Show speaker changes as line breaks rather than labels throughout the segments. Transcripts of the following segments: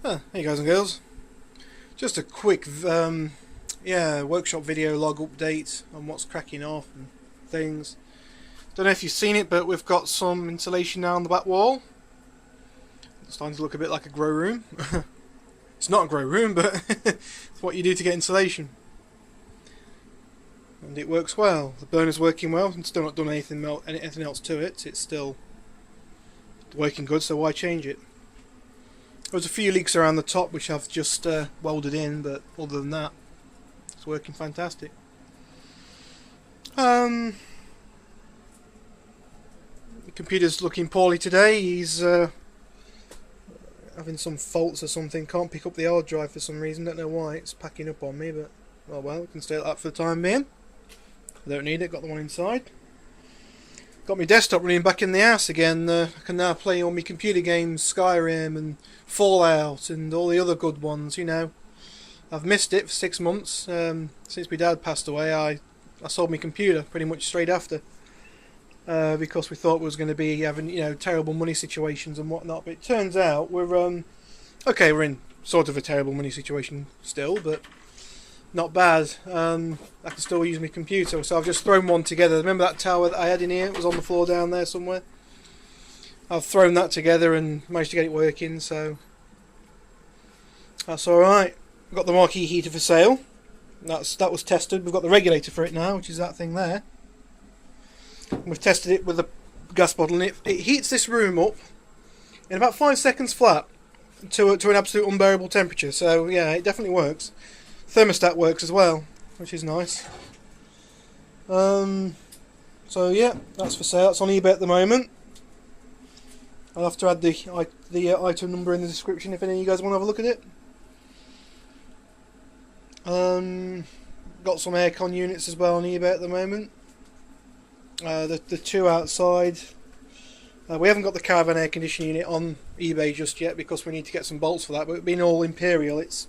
Hey guys and girls, just a quick workshop video log update on what's cracking off and things. Don't know if you've seen it, but we've got some insulation now on the back wall. It's starting to look a bit like a grow room. It's not a grow room, but it's what you do to get insulation. And it works well. The burner's working well. I've still not done anything else to it. It's still working good, so why change it? There's a few leaks around the top which I've just welded in, but other than that, it's working fantastic. The computer's looking poorly today. He's having some faults or something. Can't pick up the hard drive for some reason. Don't know why. It's packing up on me, but oh well, it can stay like that for the time being. I don't need it. Got the one inside. Got my desktop running back in the house again. I can now play all my computer games, Skyrim and Fallout and all the other good ones, you know. I've missed it for 6 months. Since my dad passed away, I sold my computer pretty much straight after. Because we thought we was going to be having, you know, terrible money situations and whatnot. But it turns out we're, okay, we're in sort of a terrible money situation still, but not bad. I can still use my computer, so I've just thrown one together. Remember that tower that I had in here? It was on the floor down there somewhere. I've thrown that together and managed to get it working, so that's alright. We've got the marquee heater for sale. That was tested. We've got the regulator for it now, which is that thing there. We've tested it with a gas bottle, and it heats this room up in about 5 seconds flat to an absolute unbearable temperature. So yeah, it definitely works. Thermostat works as well, which is nice. So yeah, that's for sale. It's on eBay at the moment. I'll have to add the item number in the description if any of you guys want to have a look at it. Got some aircon units as well on eBay at the moment. The two outside. We haven't got the caravan air conditioning unit on eBay just yet because we need to get some bolts for that. But being all Imperial, it's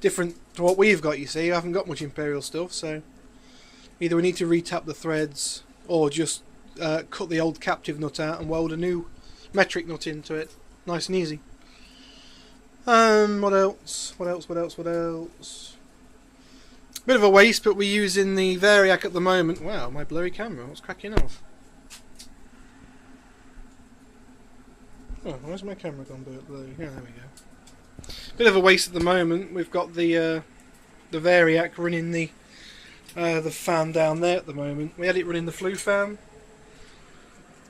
different to what we've got, you see. I haven't got much Imperial stuff, so either we need to retap the threads or just cut the old captive nut out and weld a new metric nut into it. Nice and easy. What else? Bit of a waste, but we're using the Variac at the moment. Wow, my blurry camera, what's cracking off? Oh, where's my camera gone blurry? Yeah, there we go. Bit of a waste at the moment. We've got the Variac running the fan down there at the moment. We had it running the flue fan.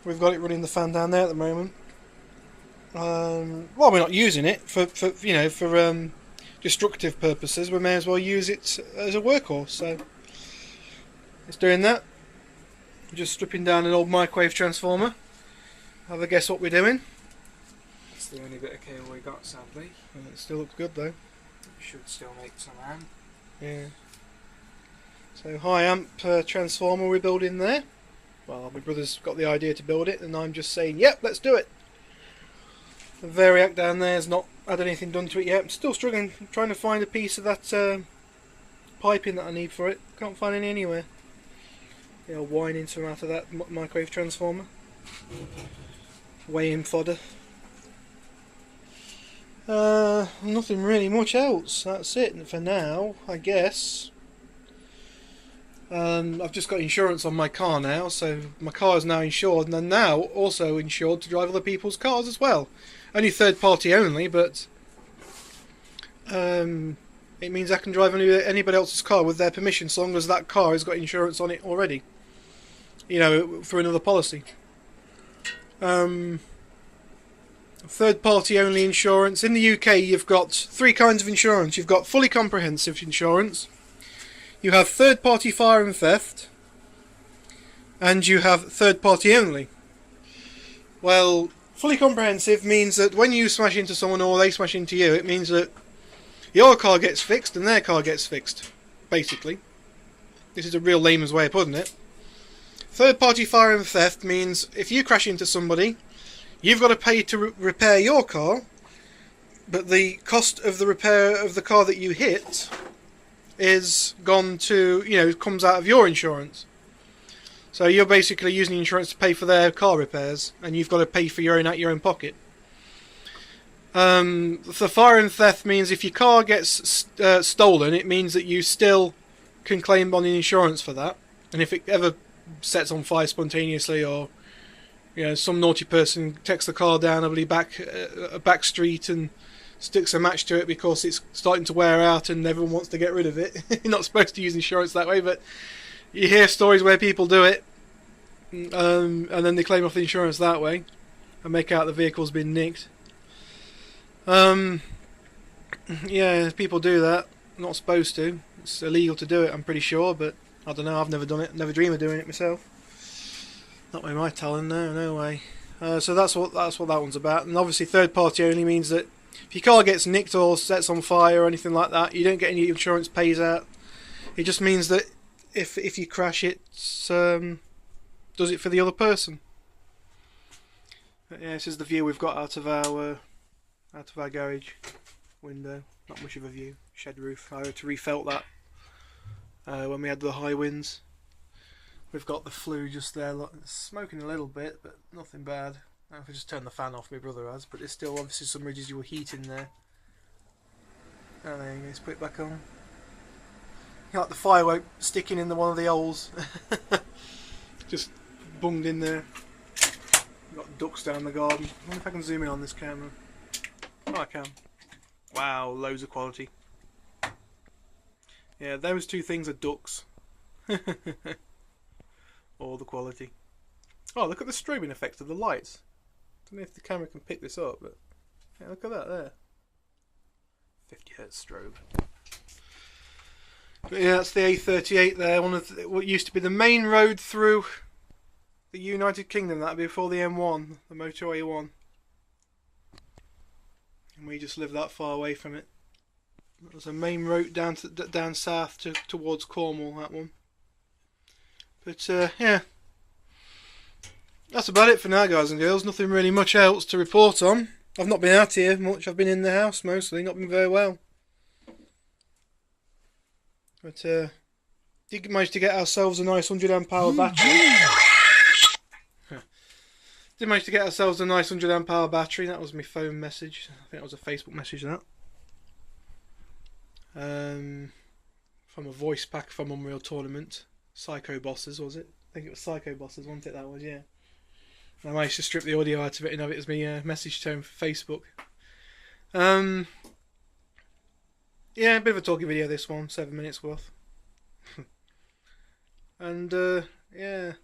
We've got it running the fan down there at the moment. Well, we're not using it for destructive purposes. We may as well use it as a workhorse. So it's doing that. Just stripping down an old microwave transformer. Have a guess what we're doing.
It's the only bit of cable we got, sadly.
It still looks good though.
We should still make some amp.
Yeah. So high amp transformer we're building there. Well, my brother's got the idea to build it, and I'm just saying, yep, let's do it. The Variac down there has not had anything done to it yet. I'm still struggling, trying to find a piece of that piping that I need for it. Can't find any anywhere. You know, winding some out of that microwave transformer. Weighing fodder. Nothing really much else. That's it for now, I guess. I've just got insurance on my car now, so my car is now insured, and I'm now also insured to drive other people's cars as well. Only third party only, but it means I can drive anybody else's car with their permission, so long as that car has got insurance on it already. You know, for another policy. Third party only insurance. In the UK you've got 3 kinds of insurance. You've got fully comprehensive insurance. You have third party fire and theft. And you have third party only. Well, fully comprehensive means that when you smash into someone or they smash into you, it means that your car gets fixed and their car gets fixed. Basically. This is a real layman's way of putting it. Third party fire and theft means if you crash into somebody, you've got to pay to repair your car, but the cost of the repair of the car that you hit is gone to, you know, comes out of your insurance. So you're basically using the insurance to pay for their car repairs, and you've got to pay for your own out your own pocket. The fire and theft means if your car gets stolen, it means that you still can claim on the insurance for that. And if it ever sets on fire spontaneously, or some naughty person takes the car down a back street and sticks a match to it because it's starting to wear out and everyone wants to get rid of it. You're not supposed to use insurance that way, but you hear stories where people do it, and then they claim off the insurance that way and make out the vehicle's been nicked. Yeah, people do that. Not supposed to. It's illegal to do it, I'm pretty sure, but I don't know. I've never done it. Never dream of doing it myself. Not by my talent, no way. So that's what that one's about. And obviously, third party only means that if your car gets nicked or sets on fire or anything like that, you don't get any insurance pays out. It just means that if you crash it, does it for the other person. But yeah, this is the view we've got out of our garage window. Not much of a view. Shed roof. I had to refelt that when we had the high winds. We've got the flue just there. Look, it's smoking a little bit, but nothing bad. I could just turn the fan off. My brother has, but there's still obviously some residual heat in there. Oh, there you go. Let's put it back on. Like the firework sticking in one of the holes. Just bunged in there. Got ducks down the garden. I wonder if I can zoom in on this camera. Oh, I can. Wow, loads of quality. Yeah, those two things are ducks. All the quality. Oh, look at the strobing effect of the lights. I don't know if the camera can pick this up, but yeah, look at that there. 50Hz strobe. But yeah, that's the A38 there. One of what used to be the main road through the United Kingdom. That'd be before the M1, the motorway 1. And we just live that far away from it. That was a main road down south towards Cornwall, that one. But yeah, that's about it for now, guys and girls. Nothing really much else to report on. I've not been out here much. I've been in the house mostly. Not been very well. But did manage to get ourselves a nice 100 amp hour battery. Did manage to get ourselves a nice 100 amp hour battery. That was my phone message. I think it was a Facebook message, that. From a voice pack from Unreal Tournament. Psycho Bosses, was it? I think it was Psycho Bosses, wasn't it? That was, yeah. And I managed to strip the audio out of it and have it as my message tone for Facebook. Yeah, a bit of a talky video, this one. 7 minutes worth. And, yeah.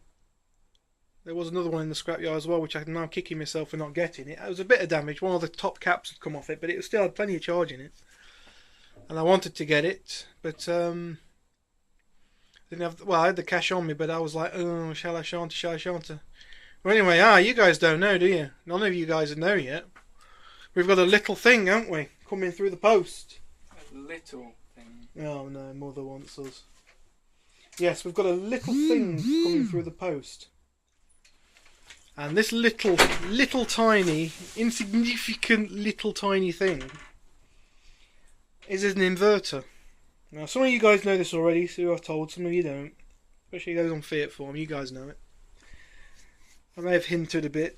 There was another one in the scrapyard as well, which I'm now kicking myself for not getting it. It was a bit of damage. One of the top caps had come off it, but it still had plenty of charge in it. And I wanted to get it, but didn't have. Well, I had the cash on me, but I was like, oh, shall I shan't? Well, anyway, you guys don't know, do you? None of you guys know yet. We've got a little thing, haven't we, coming through the post.
A little thing.
Oh no, Mother wants us. Yes, we've got a little thing coming through the post. And this little tiny, insignificant little tiny thing is an inverter. Now, some of you guys know this already, so I've told, some of you don't. Especially those on Fiat Form, you guys know it. I may have hinted a bit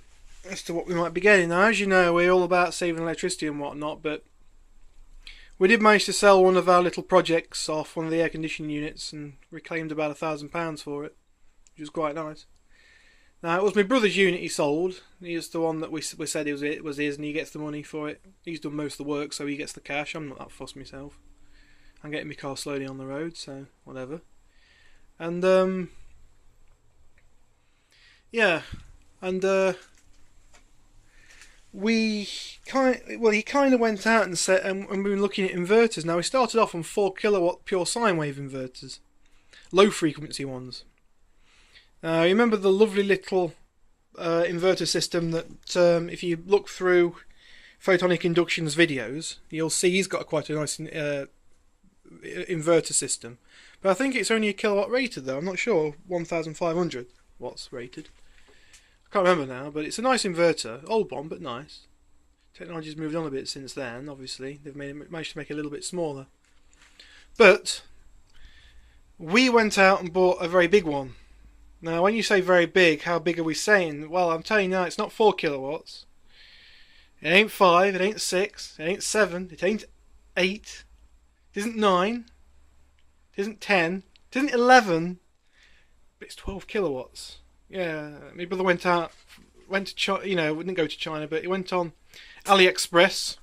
as to what we might be getting. Now, as you know, we're all about saving electricity and whatnot, but we did manage to sell one of our little projects off one of the air conditioning units and reclaimed about £1,000 for it, which was quite nice. Now, it was my brother's unit he sold. He's the one that we said it was his, and he gets the money for it. He's done most of the work, so he gets the cash. I'm not that fussed myself. I'm getting my car slowly on the road, so whatever. And yeah, and he kind of went out and said, and we've been looking at inverters. Now, we started off on 4 kilowatt pure sine wave inverters, low frequency ones. You remember the lovely little inverter system that if you look through Photonic Induction's videos, you'll see he's got quite a nice inverter system. But I think it's only a kilowatt rated though, I'm not sure, 1500 watts rated. I can't remember now, but it's a nice inverter, old one but nice. Technology's moved on a bit since then, obviously. They've managed to make it a little bit smaller. But we went out and bought a very big one. Now, when you say very big, how big are we saying? Well, I'm telling you now, it's not 4 kilowatts. It ain't 5, it ain't 6, it ain't 7, it ain't 8, it isn't 9, it isn't 10, it isn't 11, but it's 12 kilowatts. Yeah, my brother went to China, didn't go to China, but he went on AliExpress.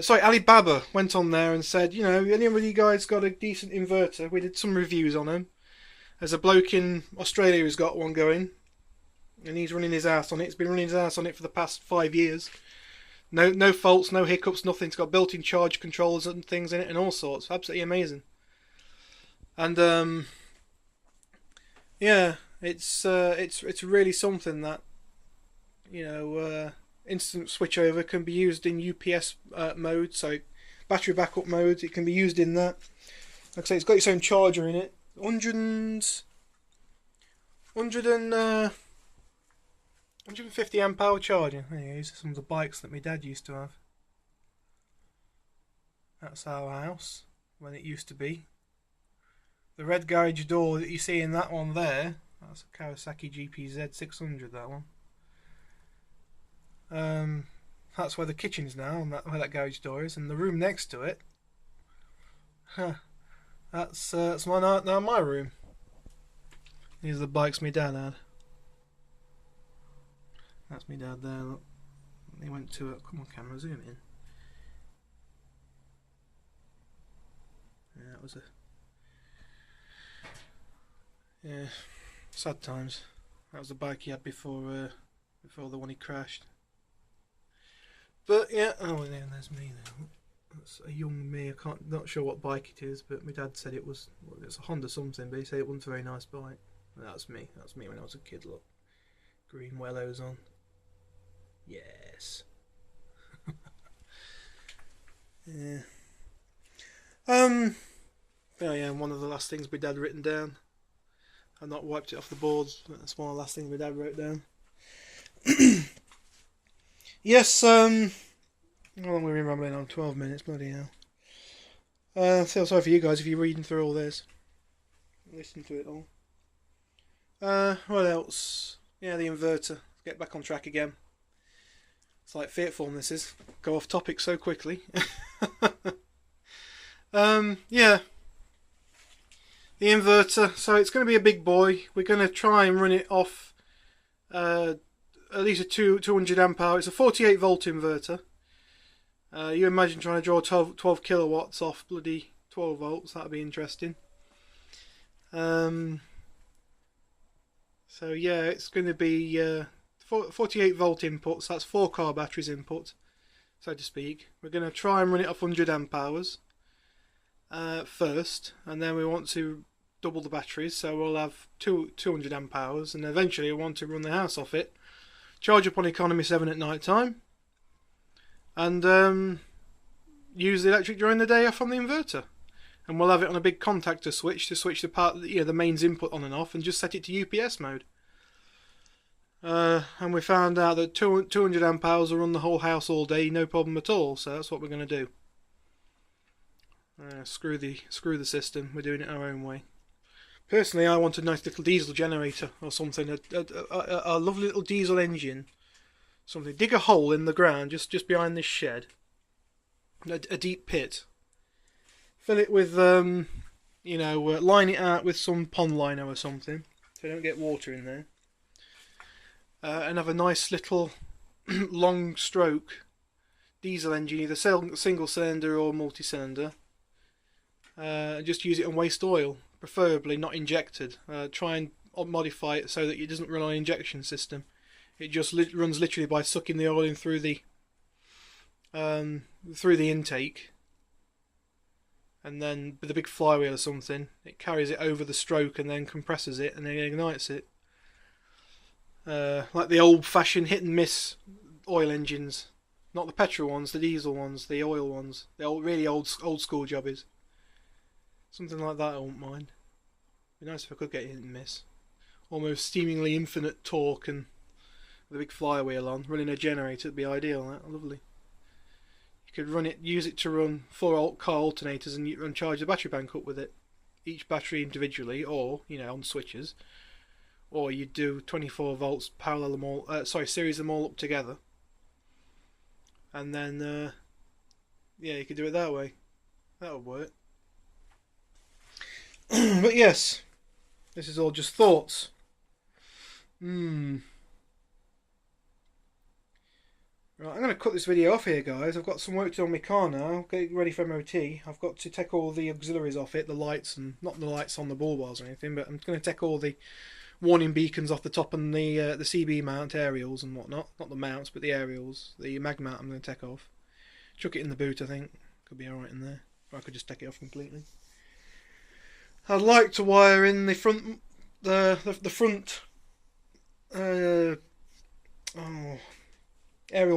Sorry, Alibaba went on there and said, any of you guys got a decent inverter? We did some reviews on them. There's a bloke in Australia who's got one going, and he's running his ass on it. He's been running his ass on it for the past 5 years. No faults, no hiccups, nothing. It's got built-in charge controllers and things in it and all sorts. Absolutely amazing. And yeah, it's really something that instant switchover can be used in UPS mode, so battery backup mode. It can be used in that. Like I say, it's got its own charger in it. 150 amp hour charging. There you go. These are some of the bikes that my dad used to have. That's our house when it used to be. The red garage door that you see in that one there, that's a Kawasaki GPZ 600, that one. That's where the kitchen is now, and where that garage door is, and the room next to it. That's now my room. These are the bikes my dad had. That's my dad there. Look, he went to it. Come on, camera, zoom in. Yeah, that was sad times. That was the bike he had before the one he crashed. But yeah, there's me now. That's a young me. Not sure what bike it is, but my dad said it's a Honda something, but he said it wasn't a very nice bike. That's me. That's me when I was a kid. Look, green wellows on. Yes. Yeah. Oh yeah, one of the last things my dad written down. I've not wiped it off the boards, but that's one of the last things my dad wrote down. Yes, how long have we been rambling on? 12 minutes, bloody hell. I feel sorry for you guys if you're reading through all this. Listen to it all. What else? Yeah, the inverter. Get back on track again. It's like Fiat form, this is. Go off topic so quickly. Yeah. The inverter. So it's going to be a big boy. We're going to try and run it off at least a 200 amp hour. It's a 48 volt inverter. You imagine trying to draw 12 kilowatts off bloody 12 volts. That'd be interesting. So yeah, it's going to be 48 volt inputs. That's 4 car batteries input, so to speak. We're going to try and run it off 100 amp hours first, and then we want to double the batteries, so we'll have 200 amp hours, and eventually we want to run the house off it. Charge up on economy 7 at night time, and use the electric during the day off on the inverter. And we'll have it on a big contactor switch to switch the mains input on and off, and just set it to UPS mode. And we found out that 200 amp hours will run the whole house all day, no problem at all. So that's what we're going to do. Screw the system. We're doing it our own way. Personally, I want a nice little diesel generator or something, a lovely little diesel engine. Something. Dig a hole in the ground just behind this shed. A deep pit. Fill it with, line it out with some pond liner or something, so you don't get water in there. And have a nice little long stroke diesel engine, either single cylinder or multi-cylinder. Just use it on waste oil, preferably not injected. Try and modify it so that it doesn't run on an injection system. It just runs literally by sucking the oil in through the intake. And then with a big flywheel or something, it carries it over the stroke and then compresses it and then ignites it. Like the old-fashioned hit-and-miss oil engines. Not the petrol ones, the diesel ones, the oil ones. The really old-school jobbies. Something like that I wouldn't mind. It'd be nice if I could get hit-and-miss. Almost seemingly infinite torque and with a big flywheel on. Running a generator would be ideal, that. Lovely. Could use it to run 4 car alternators and charge the battery bank up with it, each battery individually, or on switches, or you do 24 volts, parallel them all. Series them all up together, and then yeah, you could do it that way. That would work. But yes, this is all just thoughts. Right, I'm going to cut this video off here, guys. I've got some work to do on my car now, getting ready for MOT. I've got to take all the auxiliaries off it, the lights, and not the lights on the ball bars or anything, but I'm going to take all the warning beacons off the top and the CB mount aerials and whatnot. Not the mounts, but the aerials. The mag mount I'm going to take off. Chuck it in the boot, I think. Could be alright in there. Or I could just take it off completely. I'd like to wire in the front, the front, aerial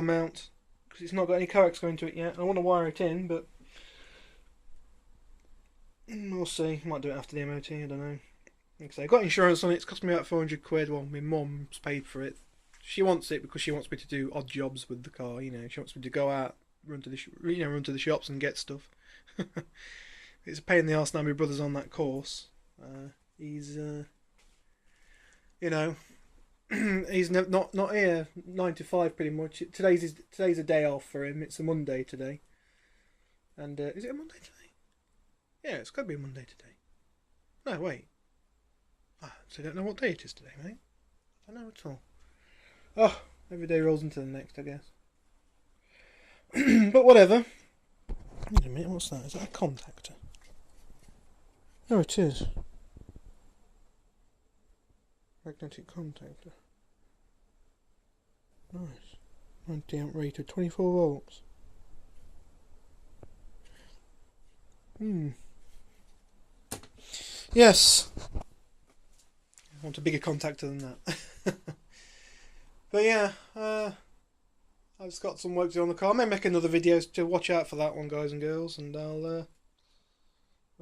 mount, because it's not got any coax going to it yet. I want to wire it in, but we'll see. Might do it after the MOT, I don't know. Like I say, I got insurance on it. It's cost me about 400 quid. Well, my mum's paid for it. She wants it because she wants me to do odd jobs with the car. You know, she wants me to go out, run to the shops and get stuff. It's a pain in the arse now. My brother's on that course. He's you know, he's not here 9 to 5 pretty much. Today's a day off for him. It's a Monday today. And is it a Monday today? Yeah, it's got to be a Monday today. No, wait. So I don't know what day it is today, mate. I don't know at all. Oh, every day rolls into the next, I guess. But whatever. Wait a minute, what's that? Is that a contactor? Oh, it is. Magnetic contactor. Nice. 90 amp rated, 24 volts. Yes. I want a bigger contactor than that. But yeah, I've just got some work to do on the car. I may make another video to watch out for that one, guys and girls, and we'll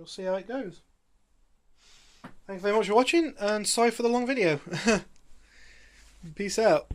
see how it goes. Thanks very much for watching, and sorry for the long video. Peace out.